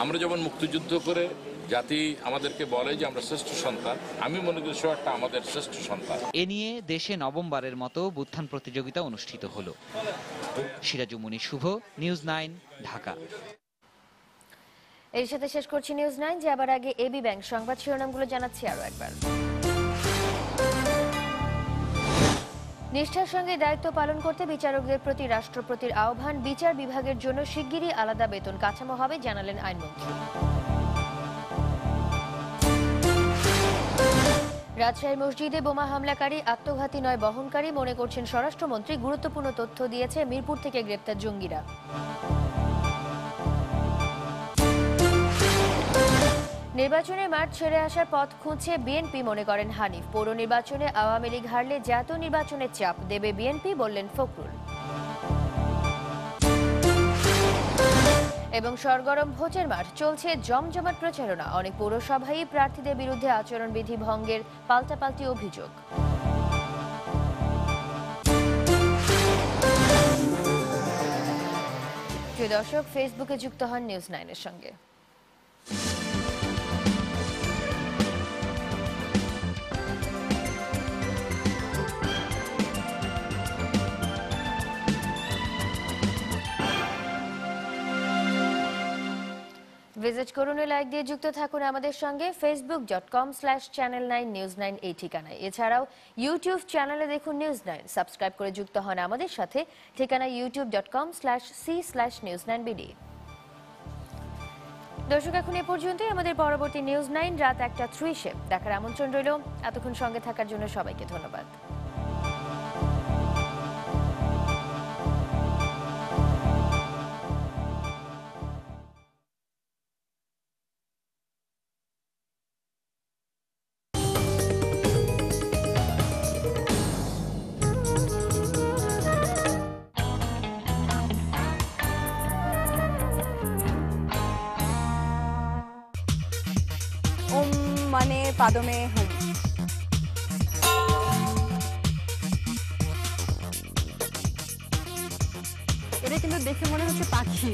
আমরা যেমন মুক্তিযুদ্ধ করে জাতি আমাদেরকে বলে যে আমরা শ্রেষ্ঠ সন্তান, আমি মনে করি সোহাগটা আমাদের শ্রেষ্ঠ সন্তান। এ নিয়ে দেশে নবমবারের মতো বুত্থান প্রতিযোগিতা অনুষ্ঠিত হলো। সিরাজুমনি শুভ, নিউজ 9, ঢাকা। এর সাথে শেষ করছি নিউজ 9, যে আবার আগে এবি ব্যাংক সংবাদ শিরোনামগুলো জানাচ্ছি আরো একবার। নিষ্ঠার সঙ্গে দায়িত্ব পালন করতে বিচারকদের প্রতি রাষ্ট্রপতির আহ্বান, বিচার বিভাগের জন্য শিগগিরই আলাদা বেতন কাঠামো হবে, জানালেন আইনমন্ত্রী। রাজশাহী মসজিদে বোমা হামলাকারী আত্মঘাতী নয় বহনকারী মনে করছেন স্বরাষ্ট্রমন্ত্রী, গুরুত্বপূর্ণ তথ্য দিয়েছে মিরপুর থেকে গ্রেপ্তার জঙ্গিরা। নির্বাচনের মাঠ ছেড়ে আসার পথ খুঁজছে বিএনপি, মনে করেন হানিফ। পৌর নির্বাচনে আওয়ামী লীগ হারলে জাতীয় নির্বাচনের চাপ দেবে বিএনপি, বললেন ফখরুল। এবং সরগরম ভোটের মাঠ, চলছে জমজমাট প্রচারণা। অনেক পৌরসভায় প্রার্থীদের বিরুদ্ধে আচরণবিধি ভঙ্গের পাল্টাপাল্টি অভিযোগ। প্রিয় দর্শক, ফেসবুকে যুক্ত হন নিউজ 9 এর সঙ্গে। ভিজিট করুন, লাইক দিয়ে যুক্ত থাকুন আমাদের সঙ্গে facebook.com/channel9news9 এই ঠিকানায়। এছাড়াও ইউটিউব চ্যানেলে দেখুন নিউজ 9, সাবস্ক্রাইব করে যুক্ত হন আমাদের সাথে, ঠিকানা youtube.com/c/news9bd। দর্শক, এখন এ পর্যন্তই। আমাদের পরবর্তী নিউজ 9 রাত 1:30 দেখার আমন্ত্রণ রইল। এতক্ষণ সঙ্গে থাকার জন্য সবাইকে ধন্যবাদ। মানে পাদমে হুম। এটা কিন্তু দেখে মনে হচ্ছে পাখি।